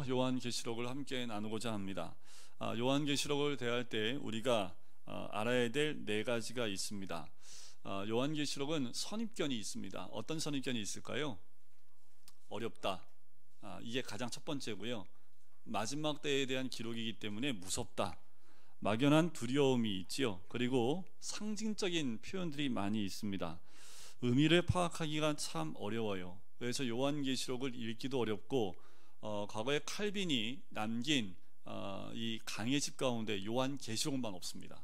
계속해서 요한계시록을 함께 나누고자 합니다. 요한계시록을 대할 때 우리가 알아야 될 네 가지가 있습니다. 요한계시록은 선입견이 있습니다. 어떤 선입견이 있을까요? 어렵다. 이게 가장 첫 번째고요. 마지막 때에 대한 기록이기 때문에 무섭다. 막연한 두려움이 있지요. 그리고 상징적인 표현들이 많이 있습니다. 의미를 파악하기가 참 어려워요. 그래서 요한계시록을 읽기도 어렵고 과거에 칼빈이 남긴 이 강해집 가운데 요한계시록만 없습니다.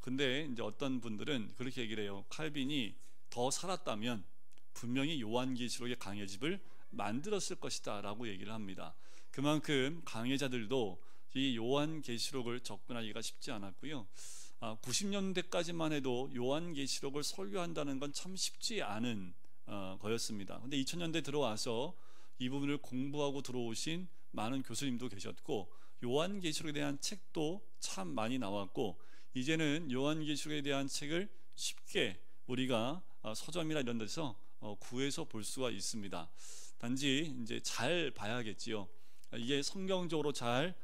근데 이제 어떤 분들은 그렇게 얘기를 해요. 칼빈이 더 살았다면 분명히 요한계시록의 강해집을 만들었을 것이다 라고 얘기를 합니다. 그만큼 강해자들도 이 요한계시록을 접근하기가 쉽지 않았고요. 90년대까지만 해도 요한계시록을 설교한다는 건 참 쉽지 않은 거였습니다. 근데 2000년대 들어와서 이 부분을 공부하고 들어오신 많은 교수님도 계셨고, 요한계시록에 대한 책도 참 많이 나왔고, 이제는 요한계시록에 대한 책을 쉽게 우리가 서점이나 이런 데서 구해서 볼 수가 있습니다. 단지 이제 잘 봐야겠지요. 이게 성경적으로 잘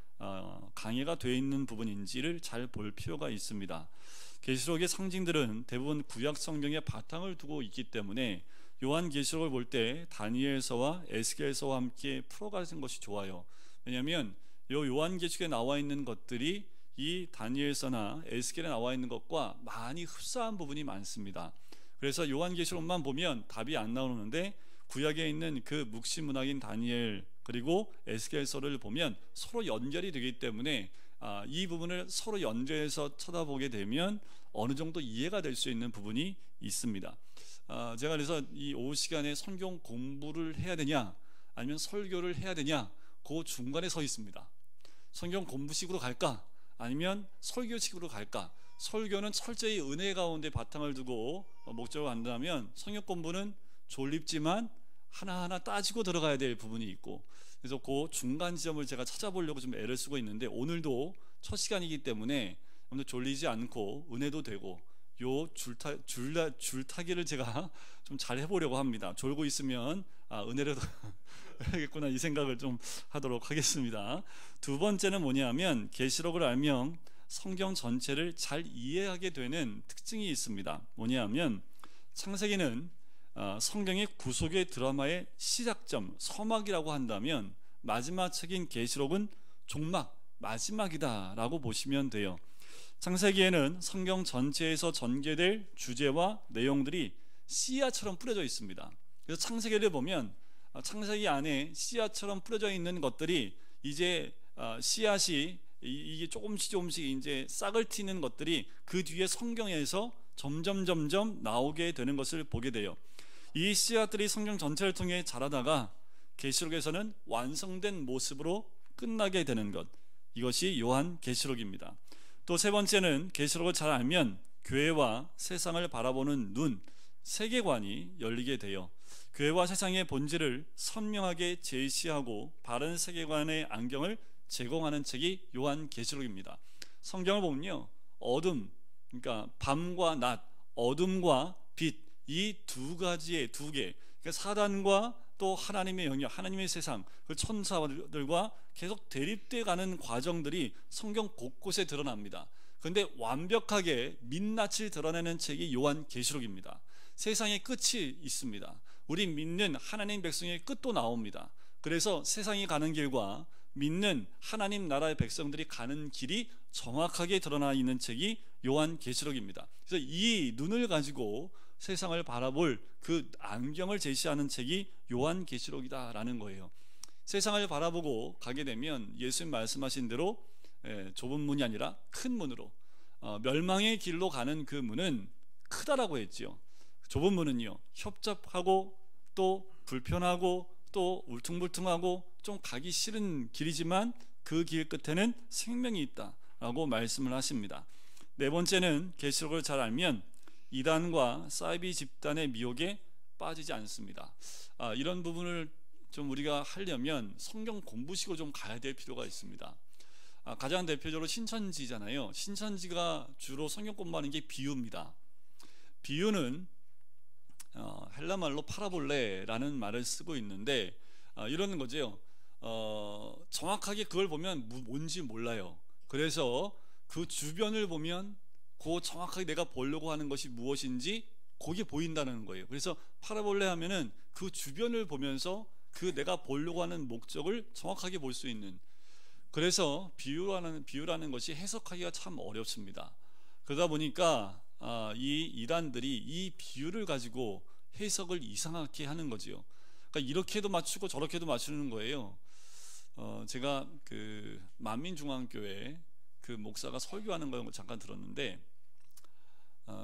강해가 되어 있는 부분인지를 잘 볼 필요가 있습니다. 계시록의 상징들은 대부분 구약 성경의 바탕을 두고 있기 때문에 요한계시록을 볼 때 다니엘서와 에스겔서와 함께 풀어가는 것이 좋아요. 왜냐하면 요한계시록에 나와 있는 것들이 이 다니엘서나 에스겔에 나와 있는 것과 많이 흡사한 부분이 많습니다. 그래서 요한계시록만 보면 답이 안 나오는데 구약에 있는 그 묵시문학인 다니엘 그리고 에스겔서를 보면 서로 연결이 되기 때문에 이 부분을 서로 연결해서 쳐다보게 되면 어느 정도 이해가 될 수 있는 부분이 있습니다. 제가 그래서 이 오후 시간에 성경 공부를 해야 되냐 아니면 설교를 해야 되냐, 그 중간에 서 있습니다. 성경 공부식으로 갈까 아니면 설교식으로 갈까? 설교는 철저히 은혜 가운데 바탕을 두고 목적을 한다면, 성경 공부는 졸립지만 하나하나 따지고 들어가야 될 부분이 있고, 그래서 그 중간 지점을 제가 찾아보려고 좀 애를 쓰고 있는데, 오늘도 첫 시간이기 때문에 여러분들 졸리지 않고 은혜도 되고 요 줄타기를 제가 좀 잘 해보려고 합니다. 졸고 있으면 은혜라도 해야겠구나 이 생각을 좀 하도록 하겠습니다. 두 번째는 뭐냐면, 계시록을 알면 성경 전체를 잘 이해하게 되는 특징이 있습니다. 뭐냐면, 창세기는 성경의 구속의 드라마의 시작점, 서막이라고 한다면, 마지막 책인 계시록은 종막, 마지막이다 라고 보시면 돼요. 창세기에는 성경 전체에서 전개될 주제와 내용들이 씨앗처럼 뿌려져 있습니다. 그래서 창세기를 보면 창세기 안에 씨앗처럼 뿌려져 있는 것들이 이제 씨앗이 이게 조금씩 이제 싹을 틔는 것들이 그 뒤에 성경에서 점점 나오게 되는 것을 보게 돼요. 이 씨앗들이 성경 전체를 통해 자라다가 계시록에서는 완성된 모습으로 끝나게 되는 것, 이것이 요한계시록입니다. 또 세 번째는, 계시록을 잘 알면 교회와 세상을 바라보는 눈, 세계관이 열리게 돼요. 교회와 세상의 본질을 선명하게 제시하고 바른 세계관의 안경을 제공하는 책이 요한계시록입니다. 성경을 보면요, 어둠, 그러니까 밤과 낮, 어둠과 빛, 이 두 가지의 두 개, 그러니까 사단과 또 하나님의 영역, 하나님의 세상, 그 천사들과 계속 대립돼 가는 과정들이 성경 곳곳에 드러납니다. 그런데 완벽하게 민낯을 드러내는 책이 요한계시록입니다. 세상의 끝이 있습니다. 우리 믿는 하나님 백성의 끝도 나옵니다. 그래서 세상이 가는 길과 믿는 하나님 나라의 백성들이 가는 길이 정확하게 드러나 있는 책이 요한계시록입니다. 그래서 이 눈을 가지고 세상을 바라볼 그 안경을 제시하는 책이 요한계시록이다라는 거예요. 세상을 바라보고 가게 되면 예수님 말씀하신 대로 좁은 문이 아니라 큰 문으로, 멸망의 길로 가는 그 문은 크다라고 했지요. 좁은 문은요, 협잡하고 또 불편하고 또 울퉁불퉁하고 좀 가기 싫은 길이지만 그 길 끝에는 생명이 있다라고 말씀을 하십니다. 네 번째는, 계시록을 잘 알면 이단과 사이비 집단의 미혹에 빠지지 않습니다. 이런 부분을 좀 우리가 하려면 성경 공부식으로 좀 가야 될 필요가 있습니다. 가장 대표적으로 신천지잖아요. 신천지가 주로 성경 공부하는 게 비유입니다. 비유는 헬라말로 파라볼레라는 말을 쓰고 있는데 이러는 거죠. 정확하게 그걸 보면 뭔지 몰라요. 그래서 그 주변을 보면 그 정확하게 내가 보려고 하는 것이 무엇인지 그게 보인다는 거예요. 그래서 파라볼레 하면은 그 주변을 보면서 그 내가 보려고 하는 목적을 정확하게 볼 수 있는, 그래서 비유라는 것이 해석하기가 참 어렵습니다. 그러다 보니까 이 이단들이 이 비유를 가지고 해석을 이상하게 하는 거지요. 그러니까 이렇게도 맞추고 저렇게도 맞추는 거예요. 제가 그 만민중앙교회 그 목사가 설교하는 걸 잠깐 들었는데,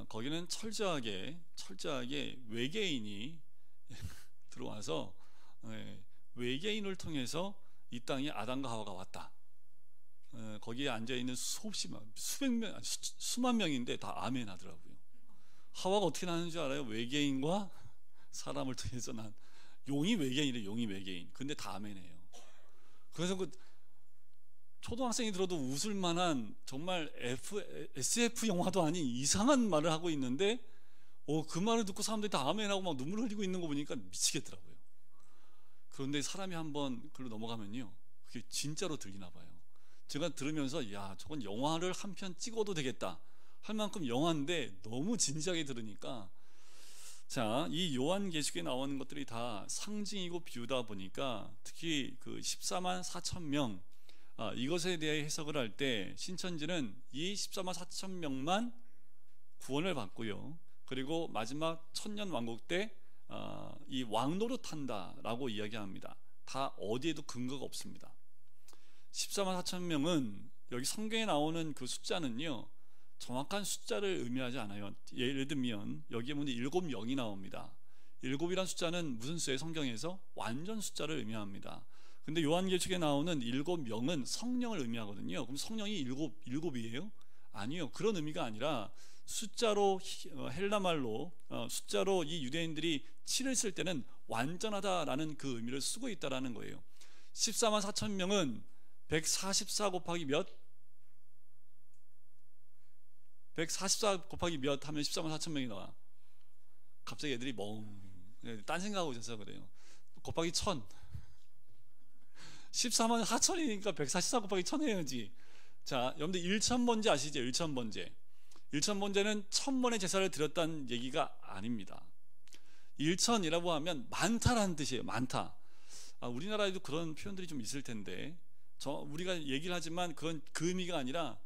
거기는 철저하게 외계인이 들어와서 외계인을 통해서 이 땅에 아담과 하와가 왔다. 거기에 앉아 있는 수백 명, 수만 명인데 다 아멘 하더라고요. 하와가 어떻게 나는 줄 알아요? 외계인과 사람을 통해서 난 용이 외계인이래. 용이 외계인. 근데 다 아멘해요. 그래서 그 초등학생이 들어도 웃을 만한 정말 SF 영화도 아닌 이상한 말을 하고 있는데, 그 말을 듣고 사람들이 다 아멘하고 막 눈물 흘리고 있는 거 보니까 미치겠더라고요. 그런데 사람이 한번 글로 넘어가면요, 그게 진짜로 들리나 봐요. 제가 들으면서 야, 저건 영화를 한 편 찍어도 되겠다 할 만큼 영화인데 너무 진지하게 들으니까, 자, 이 요한계시록에 나오는 것들이 다 상징이고 비유다 보니까 특히 그 14만 4천 명, 이것에 대해 해석을 할 때 신천지는 이 14만 4천 명만 구원을 받고요, 그리고 마지막 천년 왕국 때 이 왕노릇 한다라고 이야기합니다. 다 어디에도 근거가 없습니다. 14만 4천 명은 여기 성경에 나오는 그 숫자는요, 정확한 숫자를 의미하지 않아요. 예를 들면 여기에 보면 7영이 나옵니다. 7이란 숫자는 무슨 수예요? 성경에서 완전 숫자를 의미합니다. 근데 요한계시록에 나오는 7명은 성령을 의미하거든요. 그럼 성령이 7이에요? 아니요. 그런 의미가 아니라 숫자로, 헬라말로 숫자로 이 유대인들이 7을 쓸 때는 완전하다라는 그 의미를 쓰고 있다라는 거예요. 14만 4천 명은 144 곱하기 몇? 144 곱하기 몇 하면 14만 4천 명이 나와. 갑자기 애들이 딴 생각하고 있어서 그래요. 곱하기 1000. 14만 4천이니까 144 곱하기 1000 해야지. 자, 여러분들 1천번제 아시죠? 1천번제. 1천번제는 1000번의 제사를 드렸다는 얘기가 아닙니다. 1천이라고 하면 많다라는 뜻이에요. 많다. 우리나라에도 그런 표현들이 좀 있을 텐데, 우리가 얘기를 하지만 그건 그 의미가 아니라,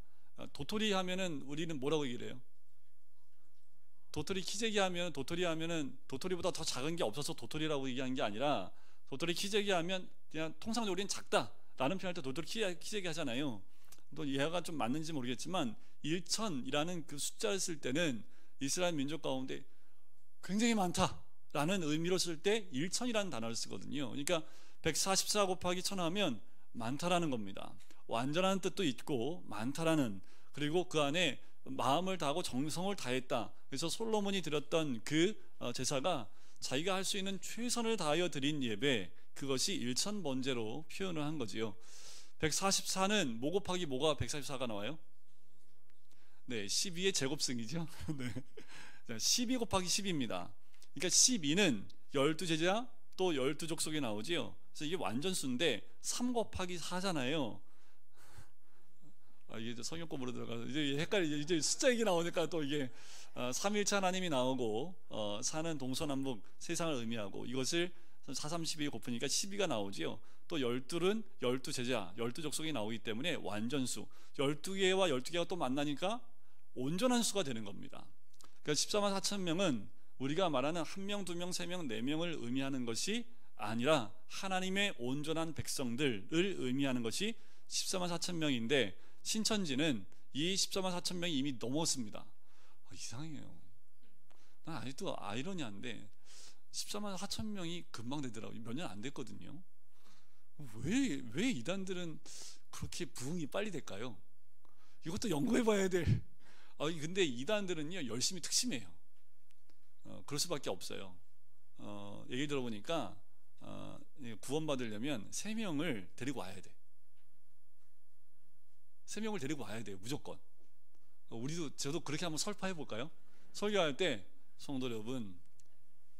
도토리 하면은 우리는 뭐라고 얘기를 해요? 도토리 키재기 하면, 도토리보다 더 작은 게 없어서 도토리라고 얘기하는 게 아니라, 도토리 키재기 하면 그냥 통상적으로 우리는 작다라는 표현할 때 도토리 키재기 하잖아요. 또 이해가 좀 맞는지 모르겠지만 1천이라는 그 숫자를 쓸 때는 이스라엘 민족 가운데 굉장히 많다라는 의미로 쓸 때 1천이라는 단어를 쓰거든요. 그러니까 144 곱하기 1000 하면 많다라는 겁니다. 완전한 뜻도 있고 많다라는, 그리고 그 안에 마음을 다하고 정성을 다했다. 그래서 솔로몬이 드렸던 그 제사가 자기가 할 수 있는 최선을 다하여 드린 예배, 그것이 1천번제로 표현을 한 거지요. 144는 뭐 곱하기 뭐가 144가 나와요? 네, 12의 제곱승이죠. 네. 12 곱하기 10입니다. 그러니까 12는 12제자 또 12족속이 나오지요. 그래서 이게 완전수인데 3 곱하기 4잖아요. 이게 성경 공부로 들어가서 이제 헷갈리죠. 이제 숫자 얘기 나오니까 또 이게 삼일체 하나님이 나오고, 4는 동서남북 세상을 의미하고, 이것을 4, 32 곱으니까 12가 나오지요. 또 12는 12제자 12족속이 나오기 때문에 완전수, 12개와 12개가 또 만나니까 온전한 수가 되는 겁니다. 그러니까 14만 4천 명은 우리가 말하는 1명, 2명, 3명, 4명을 의미하는 것이 아니라 하나님의 온전한 백성들을 의미하는 것이 14만 4천 명인데, 신천지는 이 14만 4천 명이 이미 넘었습니다. 이상해요. 난 아직도 아이러니한데 14만 4천 명이 금방 되더라고요. 몇 년 안 됐거든요. 왜 이단들은 그렇게 부흥이 빨리 될까요? 이것도 연구해봐야 될. 근데 이단들은요, 열심히 특심해요. 그럴 수밖에 없어요. 얘기 들어보니까 구원받으려면 3명을 데리고 와야 돼. 3명을 데리고 와야 돼요, 무조건. 저도 그렇게 한번 설파해 볼까요? 설교할 때, 성도 여러분,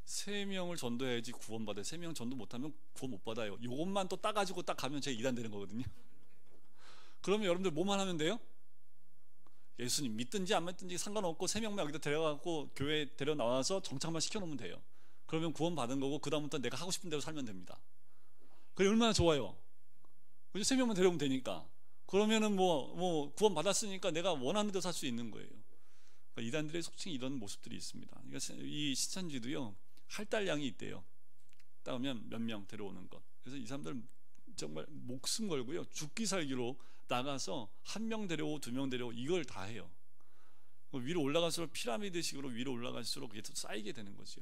3명을 전도해야지 구원받아요. 3명 전도 못하면 구원 못 받아요. 요것만 또 따가지고 딱 가면 제가 이단되는 거거든요. 그러면 여러분들 뭐만 하면 돼요? 예수님 믿든지 안 믿든지 상관없고 3명만 여기다 데려가고 교회 데려 나와서 정착만 시켜놓으면 돼요. 그러면 구원 받은 거고 그 다음부터 내가 하고 싶은 대로 살면 됩니다. 그게 얼마나 좋아요. 3명만 데려오면 되니까. 그러면은 뭐 구원 받았으니까 내가 원하는 대로 살 수 있는 거예요. 그러니까 이단들의 속칭 이런 모습들이 있습니다. 그러니까 이 신천지도요 할당량이 있대요. 따오면 몇 명 데려오는 것. 그래서 이 사람들 정말 목숨 걸고요 죽기 살기로 나가서 1명 데려오고 2명 데려오고 이걸 다 해요. 위로 올라갈수록 피라미드식으로 위로 올라갈수록 그게 더 쌓이게 되는 거죠.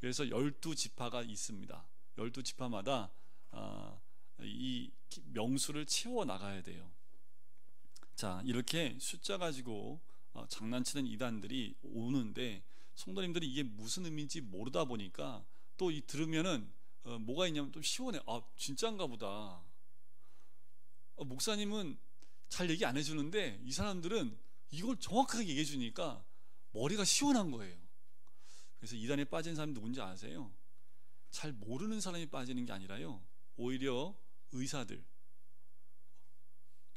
그래서 12지파가 있습니다. 12지파마다 이 명수를 채워 나가야 돼요. 자, 이렇게 숫자 가지고 장난치는 이단들이 오는데 성도님들이 이게 무슨 의미인지 모르다 보니까 또 이 들으면은 뭐가 있냐면 좀 시원해. 아, 진짜인가 보다. 목사님은 잘 얘기 안 해주는데 이 사람들은 이걸 정확하게 얘기해 주니까 머리가 시원한 거예요. 그래서 이단에 빠진 사람이 누군지 아세요? 잘 모르는 사람이 빠지는 게 아니라요, 오히려 의사들,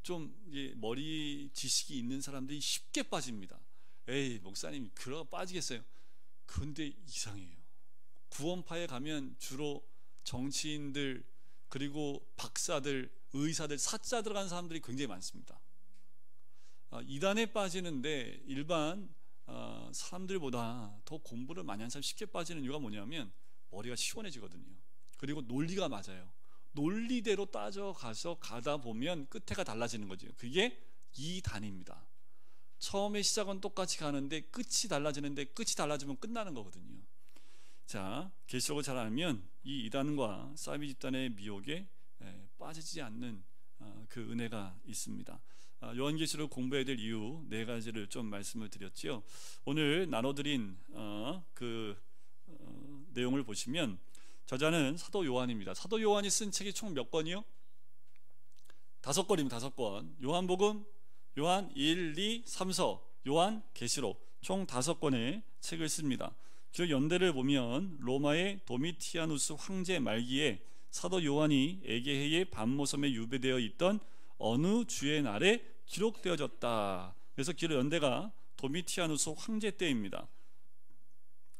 좀 머리 지식이 있는 사람들이 쉽게 빠집니다. 에이, 목사님 그러다 빠지겠어요. 근데 이상해요. 구원파에 가면 주로 정치인들, 그리고 박사들, 의사들, 사자 들어간 사람들이 굉장히 많습니다. 이단에 빠지는데 일반 사람들보다 더 공부를 많이 한 사람이 쉽게 빠지는 이유가 뭐냐면 머리가 시원해지거든요. 그리고 논리가 맞아요. 논리대로 따져가서 가다 보면 끝에가 달라지는 거죠. 그게 이단입니다. 처음에 시작은 똑같이 가는데 끝이 달라지는데, 끝이 달라지면 끝나는 거거든요. 자, 계시록을 잘 알면 이 이단과 사비 집단의 미혹에 빠지지 않는 그 은혜가 있습니다. 요한계시록 공부해야 될 이유 4가지를 좀 말씀을 드렸지요. 오늘 나눠드린 내용을 보시면 저자는 사도 요한입니다. 사도 요한이 쓴 책이 총 몇 권이요? 5권입니다. 5권. 요한복음, 요한 1, 2, 3서, 요한 계시록 총 5권의 책을 씁니다. 그 연대를 보면 로마의 도미티아누스 황제 말기에 사도 요한이 에게해의 반모섬에 유배되어 있던 어느 주의 날에 기록되어졌다. 그래서 기록 연대가 도미티아누스 황제 때입니다.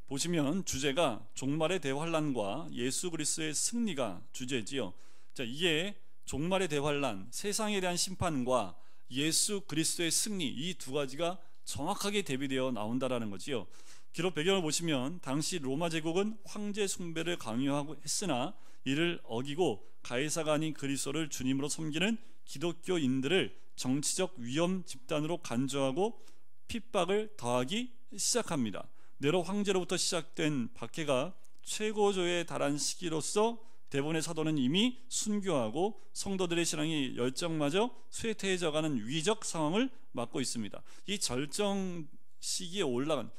보시면 주제가 종말의 대환란과 예수 그리스도의 승리가 주제지요. 자, 이게 종말의 대환란, 세상에 대한 심판과 예수 그리스도의 승리, 이 2가지가 정확하게 대비되어 나온다라는 거지요. 기록 배경을 보시면 당시 로마 제국은 황제 숭배를 강요하고 했으나 이를 어기고 가이사가 아닌 그리스도를 주님으로 섬기는 기독교인들을 정치적 위험 집단으로 간주하고 핍박을 더하기 시작합니다. 네로 황제로부터 시작된 박해가 최고조에 달한 시기로서 대부분의 사도는 이미 순교하고 성도들의 신앙이 열정마저 쇠퇴해져가는 위기적 상황을 맞고 있습니다. 이 절정 시기에 올라간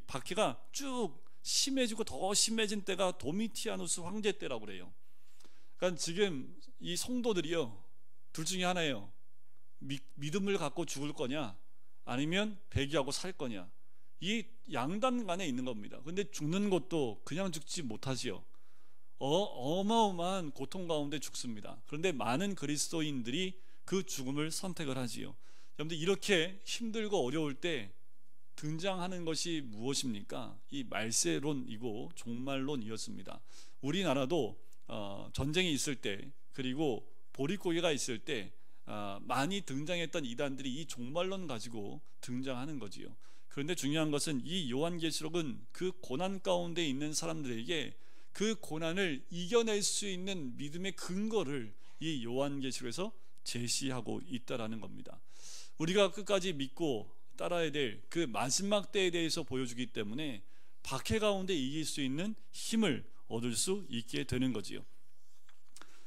박해가 쭉 심해지고 더 심해진 때가 도미티아누스 황제 때라고 그래요. 그러니까 지금 이 성도들이요, 둘 중에 하나예요. 믿음을 갖고 죽을 거냐, 아니면 배기하고 살 거냐, 이 양단 간에 있는 겁니다. 근데 죽는 것도 그냥 죽지 못하지요. 어마어마한 고통 가운데 죽습니다. 그런데 많은 그리스도인들이 그 죽음을 선택을 하지요. 여러분들, 이렇게 힘들고 어려울 때 등장하는 것이 무엇입니까? 이 말세론이고 종말론이었습니다. 우리나라도 전쟁이 있을 때, 그리고 보릿고개가 있을 때 많이 등장했던 이단들이 이 종말론 가지고 등장하는 거지요. 그런데 중요한 것은 이 요한계시록은 그 고난 가운데 있는 사람들에게 그 고난을 이겨낼 수 있는 믿음의 근거를 이 요한계시록에서 제시하고 있다라는 겁니다. 우리가 끝까지 믿고 따라야 될 그 마지막 때에 대해서 보여주기 때문에 박해 가운데 이길 수 있는 힘을 얻을 수 있게 되는 거지요.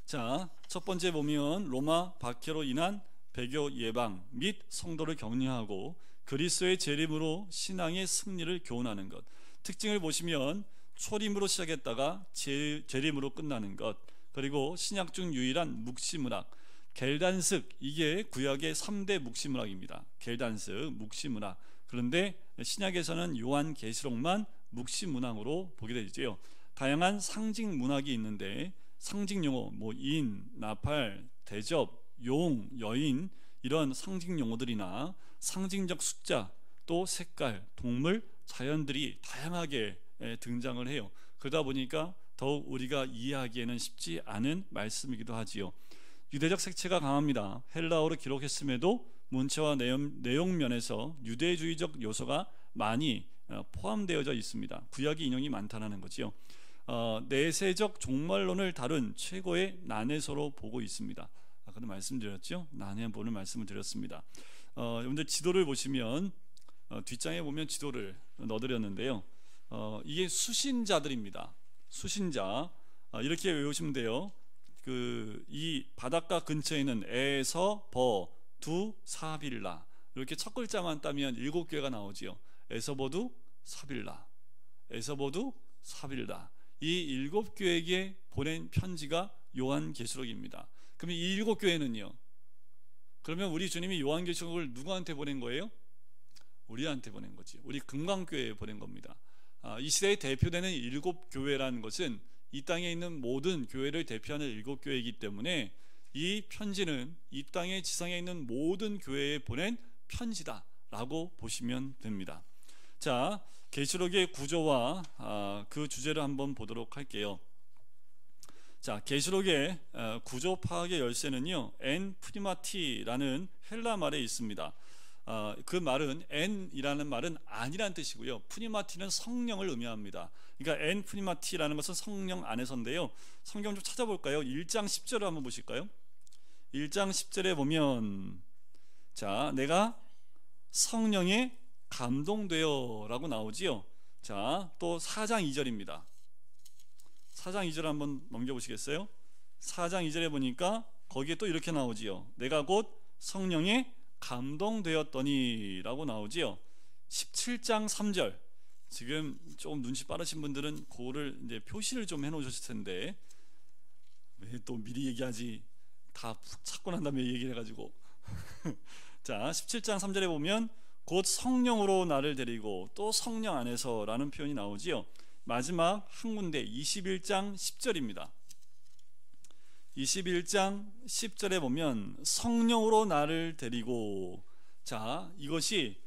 자, 첫 번째 보면 로마 박해로 인한 배교 예방 및 성도를 격려하고 그리스도의 재림으로 신앙의 승리를 교훈하는 것. 특징을 보시면 초림으로 시작했다가 재림으로 끝나는 것, 그리고 신약 중 유일한 묵시문학 겔단습, 이게 구약의 3대 묵시문학입니다. 겔단습, 묵시문학. 그런데 신약에서는 요한계시록만 묵시문학으로 보게 되죠. 다양한 상징 문학이 있는데 상징 용어 인, 나팔, 대접, 용, 여인 이런 상징 용어들이나 상징적 숫자 또 색깔, 동물, 자연들이 다양하게 등장을 해요. 그러다 보니까 더욱 우리가 이해하기에는 쉽지 않은 말씀이기도 하지요. 유대적 색채가 강합니다. 헬라어로 기록했음에도 문체와 내용 면에서 유대주의적 요소가 많이 포함되어져 있습니다. 구약의 인용이 많다는 거지요. 내세적 종말론을 다룬 최고의 난해서로 보고 있습니다. 아까도 말씀드렸죠. 난해보는 말씀을 드렸습니다. 여러분들 지도를 보시면 뒷장에 보면 지도를 넣어드렸는데요. 이게 수신자들입니다. 수신자 이렇게 외우시면 돼요. 이 바닷가 근처에 있는 에서 버 두 사빌라 이렇게 첫 글자만 따면 7개가 나오지요. 에서버두 사빌라, 에서버두 사빌라 이 7교회에게 보낸 편지가 요한계시록입니다. 그럼 이 7교회는요? 그러면 우리 주님이 요한계시록을 누구한테 보낸 거예요? 우리한테 보낸 거지. 우리 금강교회에 보낸 겁니다. 이 시대에 대표되는 7교회라는 것은 이 땅에 있는 모든 교회를 대표하는 7교회이기 때문에 이 편지는 이 땅의 지상에 있는 모든 교회에 보낸 편지다 라고 보시면 됩니다. 자, 계시록의 구조와 그 주제를 한번 보도록 할게요. 자, 계시록의 구조 파악의 열쇠는요, 엔 프리마티라는 헬라 말에 있습니다. 그 말은 엔이라는 말은 아니란 뜻이고요. 프리마티는 성령을 의미합니다. 그러니까 엔 프리마티라는 것은 성령 안에서인데요. 성경 좀 찾아볼까요? 1장 10절을 한번 보실까요? 1장 10절에 보면 자, 내가 성령에 감동되어 라고 나오지요. 자, 또 4장 2절입니다. 4장 2절 한번 넘겨보시겠어요? 4장 2절에 보니까 거기에 또 이렇게 나오지요. 내가 곧 성령에 감동되었더니 라고 나오지요. 17장 3절 지금 조금 눈치 빠르신 분들은 그거를 이제 표시를 좀 해놓으셨을 텐데 왜 또 미리 얘기하지? 다 푹 찾고 난 다음에 얘기를 해가지고 자, 17장 3절에 보면 곧 성령으로 나를 데리고 또 성령 안에서 라는 표현이 나오지요. 마지막 한 군데 21장 10절입니다. 21장 10절에 보면 성령으로 나를 데리고 자, 이것이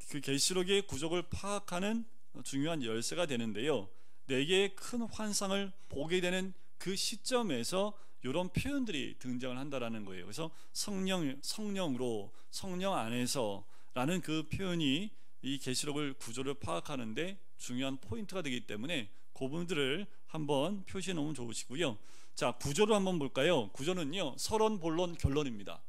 그 계시록의 구조를 파악하는 중요한 열쇠가 되는데요. 네 개의 큰 환상을 보게 되는 그 시점에서 이런 표현들이 등장을 한다라는 거예요. 그래서 성령으로 성령 안에서 라는 그 표현이 이 계시록을 구조를 파악하는데 중요한 포인트가 되기 때문에 그 부분들을 한번 표시해 놓으면 좋으시고요. 자, 구조를 한번 볼까요? 구조는요, 서론, 본론, 결론입니다.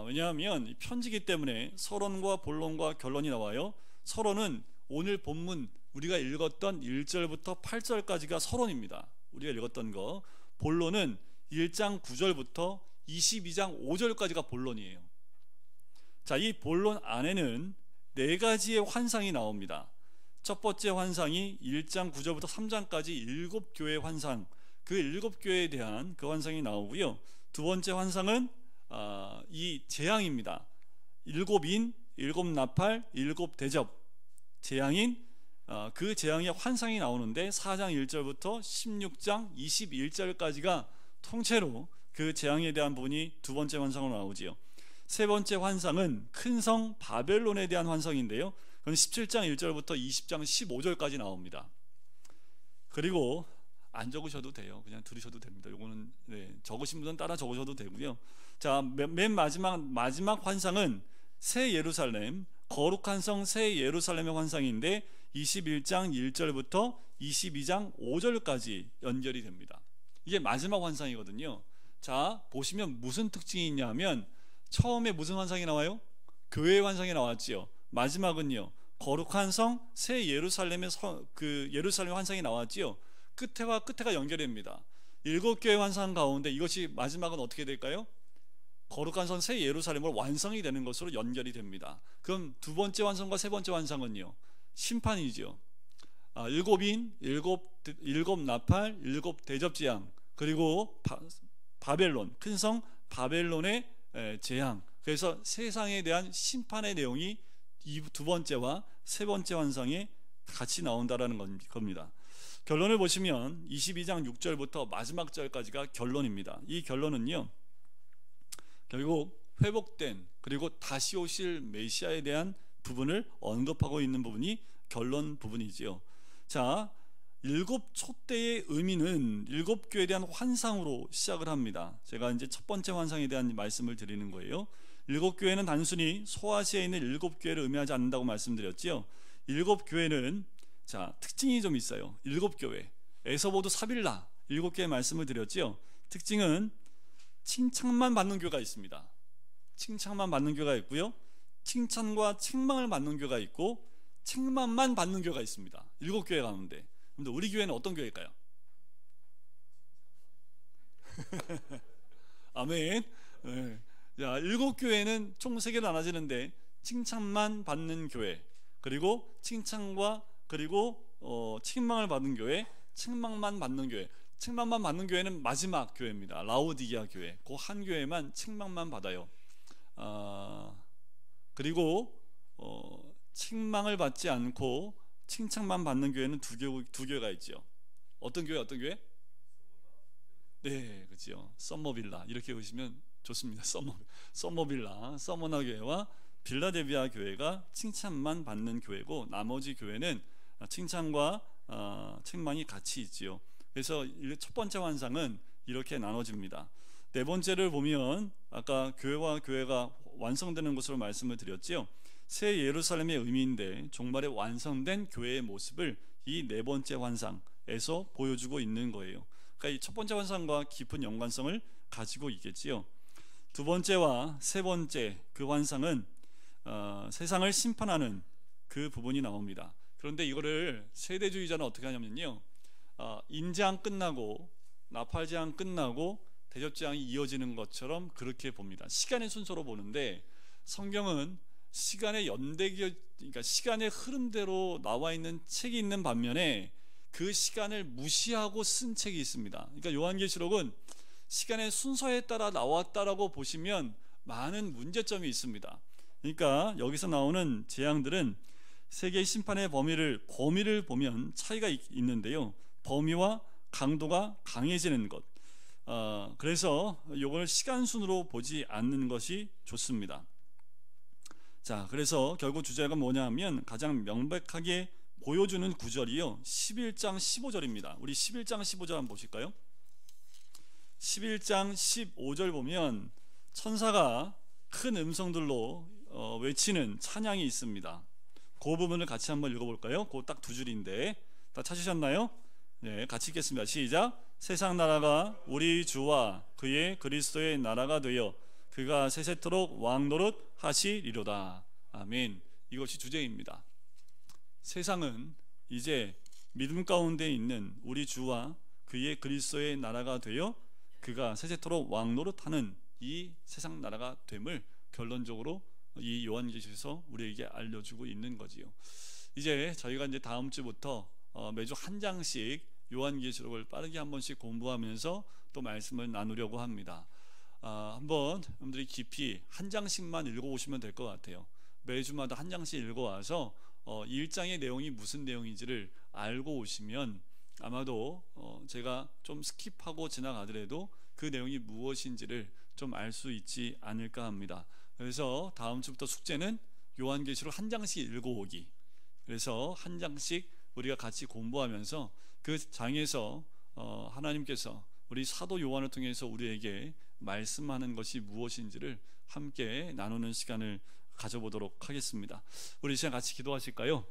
왜냐하면 편지기 때문에 서론과 본론과 결론이 나와요. 서론은 오늘 본문 우리가 읽었던 1절부터 8절까지가 서론입니다. 우리가 읽었던 거. 본론은 1장 9절부터 22장 5절까지가 본론이에요. 자, 이 본론 안에는 4가지의 환상이 나옵니다. 첫 번째 환상이 1장 9절부터 3장까지 7교회 환상, 그 7교회에 대한 그 환상이 나오고요. 두 번째 환상은 이 재앙입니다. 7인, 7나팔, 7대접 재앙인 그 재앙의 환상이 나오는데 4장 1절부터 16장 21절까지가 통째로 그 재앙에 대한 부분이 두 번째 환상으로 나오지요. 세 번째 환상은 큰 성 바벨론에 대한 환상인데요. 그건 17장 1절부터 20장 15절까지 나옵니다. 그리고 안 적으셔도 돼요. 그냥 들으셔도 됩니다. 요거는 적으신 분은 따라 적으셔도 되고요. 자, 맨 마지막 환상은 새 예루살렘, 거룩한 성 새 예루살렘의 환상인데 21장 1절부터 22장 5절까지 연결이 됩니다. 이게 마지막 환상이거든요. 자, 보시면 무슨 특징이 있냐면 처음에 무슨 환상이 나와요? 교회의 환상이 나왔지요. 마지막은요, 거룩한 성 새 예루살렘의 그 예루살렘 환상이 나왔지요. 끝에와 끝에가 연결됩니다. 7교회 환상 가운데 이것이 마지막은 어떻게 될까요? 거룩한 성 새 예루살렘으로 완성이 되는 것으로 연결이 됩니다. 그럼 두 번째 환상과 세 번째 환상은요, 심판이죠. 7인, 7나팔, 7대접재앙, 그리고 바벨론, 큰 성 바벨론의 재앙. 그래서 세상에 대한 심판의 내용이 이 두 번째와 세 번째 환상에 같이 나온다라는 겁니다. 결론을 보시면 22장 6절부터 마지막 절까지가 결론입니다. 이 결론은요, 결국 회복된 그리고 다시 오실 메시아에 대한 부분을 언급하고 있는 부분이 결론 부분이지요. 자, 일곱 촛대의 의미는 일곱 교회에 대한 환상으로 시작을 합니다. 제가 이제 첫 번째 환상에 대한 말씀을 드리는 거예요. 일곱 교회는 단순히 소아시아에 있는 일곱 교회를 의미하지 않는다고 말씀드렸지요. 일곱 교회는 자, 특징이 좀 있어요. 일곱 교회, 에서보드 사빌라 일곱 개의 말씀을 드렸지요. 특징은 칭찬만 받는 교회가 있습니다. 칭찬만 받는 교회가 있고요, 칭찬과 책망을 받는 교회가 있고, 책망만 받는 교회가 있습니다. 일곱 교회 가운데. 근데 우리 교회는 어떤 교회일까요? 아멘. 네. 자, 일곱 교회는 총 3개로 나눠지는데, 칭찬만 받는 교회, 그리고 칭찬과 그리고 책망을 받는 교회, 책망만 받는 교회. 책망만 받는 교회는 마지막 교회입니다. 라오디게아 교회. 그 한 교회만 책망만 받아요. 그리고 책망을 받지 않고 칭찬만 받는 교회는 두 교회가 있죠. 어떤 교회? 네, 그렇죠. 썸머빌라 이렇게 보시면 좋습니다. 썸머빌라, 서머나 교회와 빌라델비아 교회가 칭찬만 받는 교회고, 나머지 교회는 칭찬과 책망이 같이 있지요. 그래서 첫 번째 환상은 이렇게 나눠집니다. 네 번째를 보면 아까 교회와 교회가 완성되는 것으로 말씀을 드렸지요. 새 예루살렘의 의미인데 종말에 완성된 교회의 모습을 이 네 번째 환상에서 보여주고 있는 거예요. 그러니까 이 첫 번째 환상과 깊은 연관성을 가지고 있겠지요. 두 번째와 세 번째 그 환상은 세상을 심판하는 그 부분이 나옵니다. 그런데 이거를 세대주의자는 어떻게 하냐면요, 인재앙 끝나고 나팔제앙 끝나고 대접제앙이 이어지는 것처럼 그렇게 봅니다. 시간의 순서로 보는데, 성경은 시간의 그러니까 시간의 흐름대로 나와 있는 책이 있는 반면에 그 시간을 무시하고 쓴 책이 있습니다. 그러니까 요한계시록은 시간의 순서에 따라 나왔다라고 보시면 많은 문제점이 있습니다. 그러니까 여기서 나오는 재앙들은 세계의 심판의 범위를 보면 차이가 있는데요, 범위와 강도가 강해지는 것, 그래서 이걸 시간순으로 보지 않는 것이 좋습니다. 자, 그래서 결국 주제가 뭐냐 하면 가장 명백하게 보여주는 구절이요, 11장 15절입니다. 우리 11장 15절 한번 보실까요? 11장 15절 보면 천사가 큰 음성들로 외치는 찬양이 있습니다. 그 부분을 같이 한번 읽어볼까요? 그 딱 두 줄인데 다 찾으셨나요? 네, 같이 읽겠습니다. 시작. 세상 나라가 우리 주와 그의 그리스도의 나라가 되어 그가 세세토록 왕노릇 하시리로다. 아멘. 이것이 주제입니다. 세상은 이제 믿음 가운데 있는 우리 주와 그의 그리스도의 나라가 되어 그가 세세토록 왕노릇하는 이 세상 나라가 됨을 결론적으로 이 요한계시에서 우리에게 알려주고 있는 거지요. 이제 저희가 이제 다음 주부터 매주 한 장씩 요한계시록을 빠르게 한 번씩 공부하면서 또 말씀을 나누려고 합니다. 한번 여러분들이 깊이 한 장씩만 읽어보시면 될 것 같아요. 매주마다 한 장씩 읽어와서 1장의 내용이 무슨 내용인지를 알고 오시면 아마도 제가 좀 스킵하고 지나가더라도 그 내용이 무엇인지를 좀 알 수 있지 않을까 합니다. 그래서 다음 주부터 숙제는 요한계시록 한 장씩 읽어오기. 그래서 한 장씩 우리가 같이 공부하면서 그 장에서 하나님께서 우리 사도 요한을 통해서 우리에게 말씀하는 것이 무엇인지를 함께 나누는 시간을 가져보도록 하겠습니다. 우리 시간 같이 기도하실까요?